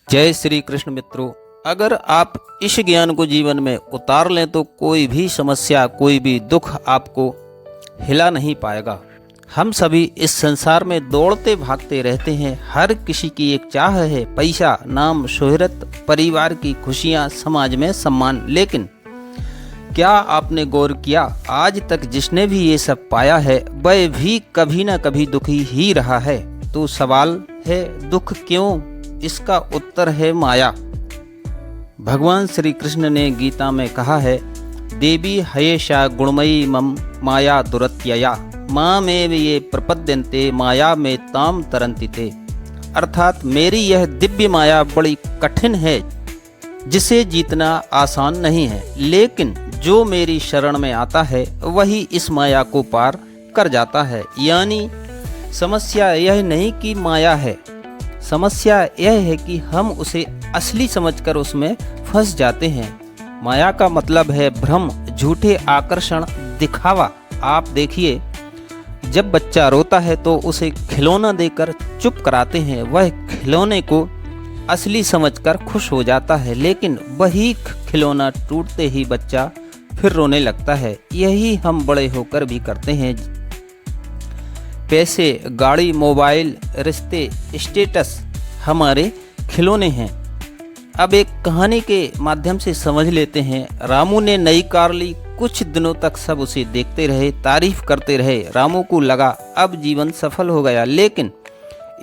जय श्री कृष्ण मित्रों, अगर आप इस ज्ञान को जीवन में उतार लें तो कोई भी समस्या, कोई भी दुख आपको हिला नहीं पाएगा। हम सभी इस संसार में दौड़ते भागते रहते हैं। हर किसी की एक चाह है, पैसा, नाम, शोहरत, परिवार की खुशियां, समाज में सम्मान। लेकिन क्या आपने गौर किया, आज तक जिसने भी ये सब पाया है वह भी कभी ना कभी दुखी ही रहा है। तो सवाल है, दुख क्यों? इसका उत्तर है माया। भगवान श्री कृष्ण ने गीता में कहा है, देवी हयेशा गुणमयी मम माया दुरत्यया मामेव ये प्रपद्यन्ते माया में ताम तरन्ति ते। अर्थात मेरी यह दिव्य माया बड़ी कठिन है, जिसे जीतना आसान नहीं है, लेकिन जो मेरी शरण में आता है वही इस माया को पार कर जाता है। यानी समस्या यह नहीं कि माया है, समस्या यह है कि हम उसे असली समझकर उसमें फंस जाते हैं। माया का मतलब है भ्रम, झूठे आकर्षण, दिखावा। आप देखिए, जब बच्चा रोता है तो उसे खिलौना देकर चुप कराते हैं, वह खिलौने को असली समझकर खुश हो जाता है, लेकिन वही खिलौना टूटते ही बच्चा फिर रोने लगता है। यही हम बड़े होकर भी करते हैं। पैसे, गाड़ी, मोबाइल, रिश्ते, स्टेटस हमारे खिलौने हैं। अब एक कहानी के माध्यम से समझ लेते हैं। रामू ने नई कार ली, कुछ दिनों तक सब उसे देखते रहे, तारीफ करते रहे। रामू को लगा अब जीवन सफल हो गया, लेकिन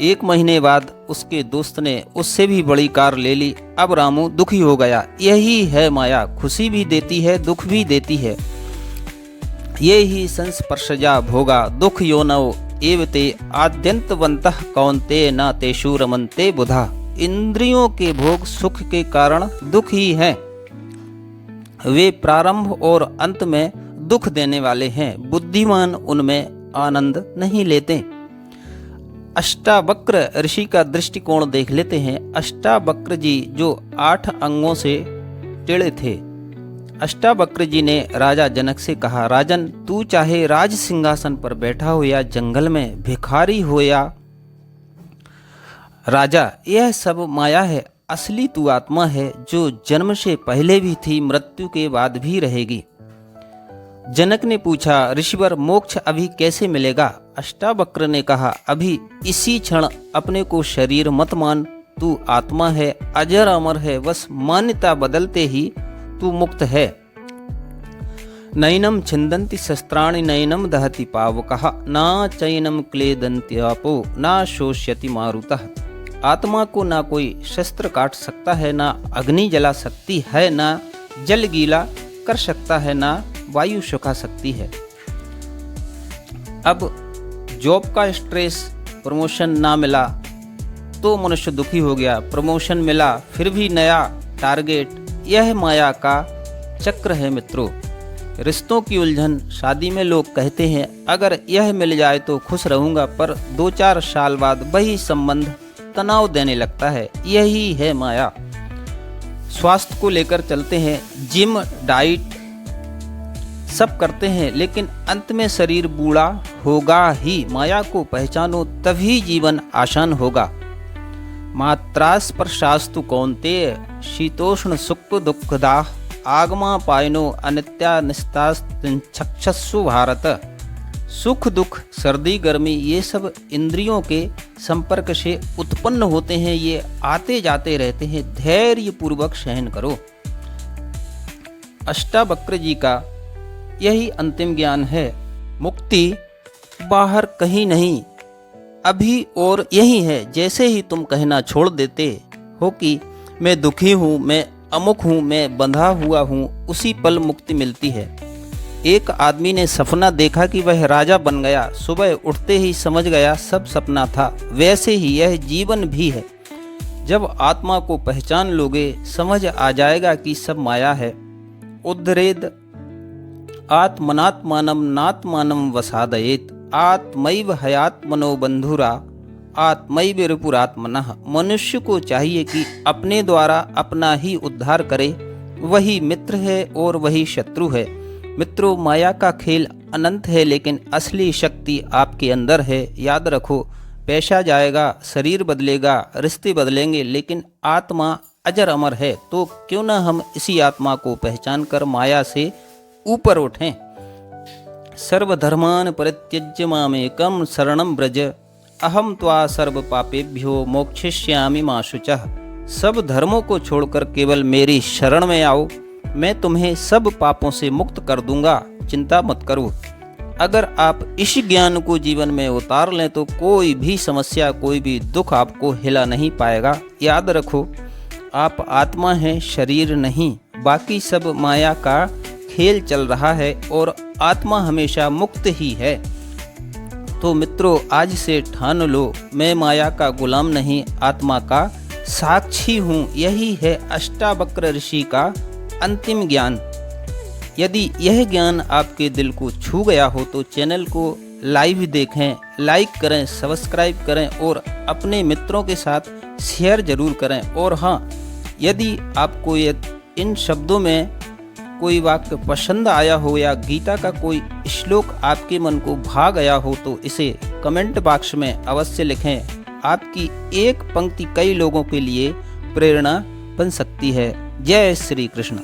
एक महीने बाद उसके दोस्त ने उससे भी बड़ी कार ले ली। अब रामू दुखी हो गया। यही है माया, खुशी भी देती है, दुख भी देती है। ये ही संस्पर्शजा भोगा दुख योनौ एवते आद्यंतवन्तः कौन्तेय न तेषु रमन्ते बुधा। इंद्रियों के भोग सुख के कारण दुख ही हैं। वे प्रारंभ और अंत में दुख देने वाले हैं। बुद्धिमान उनमें आनंद नहीं लेते। अष्टावक्र ऋषि का दृष्टिकोण देख लेते हैं। अष्टावक्र जी जो 8 अंगों से टेढ़े थे। अष्टावक्र जी ने राजा जनक से कहा, राजन, तू चाहे राज सिंहासन पर बैठा हो या जंगल में भिखारी हो या राजा, यह सब माया है। असली तू आत्मा है, जो जन्म से पहले भी थी, मृत्यु के बाद भी रहेगी। जनक ने पूछा, ऋषिवर, मोक्ष अभी कैसे मिलेगा? अष्टावक्र ने कहा, अभी इसी क्षण अपने को शरीर मत मान। तू आत्मा है, अजर अमर है, बस मान्यता बदलते ही तू मुक्त है। नैनम छिन्दन्ति शस्त्राणि नैनम दहति पावकः ना चैनम क्लेदन्ति आपो ना शोष्यति मारुतः। आत्मा को ना कोई शस्त्र काट सकता है, ना अग्नि जला सकती है, ना जल गीला कर सकता है, ना वायु सुखा सकती है। अब जॉब का स्ट्रेस, प्रमोशन ना मिला तो मनुष्य दुखी हो गया, प्रमोशन मिला फिर भी नया टारगेट। यह माया का चक्र है मित्रों। रिश्तों की उलझन, शादी में लोग कहते हैं अगर यह मिल जाए तो खुश रहूंगा, पर 2-4 साल बाद वही संबंध तनाव देने लगता है। यही है माया। स्वास्थ्य को लेकर चलते हैं, जिम, डाइट सब करते हैं, लेकिन अंत में शरीर बूढ़ा होगा ही। माया को पहचानो तभी जीवन आसान होगा। मात्रास्पर्शास्तु कौन्तेय शीतोष्ण सुख दुःखदाः आगमा पायनो अनित्या निस्ताश्चक्षुषु भारत। सुख दुख, सर्दी गर्मी, ये सब इंद्रियों के संपर्क से उत्पन्न होते हैं। ये आते जाते रहते हैं, धैर्य पूर्वक सहन करो। अष्टावक्र जी का यही अंतिम ज्ञान है। मुक्ति बाहर कहीं नहीं, अभी और यही है। जैसे ही तुम कहना छोड़ देते हो कि मैं दुखी हूँ, मैं अमुक हूँ, मैं बंधा हुआ हूँ, उसी पल मुक्ति मिलती है। एक आदमी ने सपना देखा कि वह राजा बन गया। सुबह उठते ही समझ गया सब सपना था। वैसे ही यह जीवन भी है। जब आत्मा को पहचान लोगे, समझ आ जाएगा कि सब माया है। उद्धरेद आत्मनात्मानं नात्मानं वसादयेत् आत्मैव हयात्मनो बंधुरा आत्मैव रिपुरात्मनः। मनुष्य को चाहिए कि अपने द्वारा अपना ही उद्धार करे। वही मित्र है और वही शत्रु है। मित्रों, माया का खेल अनंत है, लेकिन असली शक्ति आपके अंदर है। याद रखो, पैसा जाएगा, शरीर बदलेगा, रिश्ते बदलेंगे, लेकिन आत्मा अजर अमर है। तो क्यों ना हम इसी आत्मा को पहचान कर माया से ऊपर उठें। सर्वधर्मान् परित्यज्य मामेकं शरणं व्रज, अहम त्वा सर्व पापेभ्यो मोक्षयिष्यामि मा शुचः। सब धर्मों को छोड़कर केवल मेरी शरण में आओ, मैं तुम्हें सब पापों से मुक्त कर दूंगा, चिंता मत करो। अगर आप इस ज्ञान को जीवन में उतार लें तो कोई भी समस्या, कोई भी दुख आपको हिला नहीं पाएगा। याद रखो, आप आत्मा हैं, शरीर नहीं। बाकी सब माया का खेल चल रहा है और आत्मा हमेशा मुक्त ही है। तो मित्रों, आज से ठान लो, मैं माया का गुलाम नहीं, आत्मा का साक्षी हूँ। यही है अष्टावक्र ऋषि का अंतिम ज्ञान। यदि यह ज्ञान आपके दिल को छू गया हो तो चैनल को लाइव देखें, लाइक करें, सब्सक्राइब करें और अपने मित्रों के साथ शेयर जरूर करें। और हाँ, यदि आपको इन शब्दों में कोई वाक्य पसंद आया हो या गीता का कोई श्लोक आपके मन को भा गया हो तो इसे कमेंट बॉक्स में अवश्य लिखें। आपकी एक पंक्ति कई लोगों के लिए प्रेरणा बन सकती है। जय श्री कृष्ण।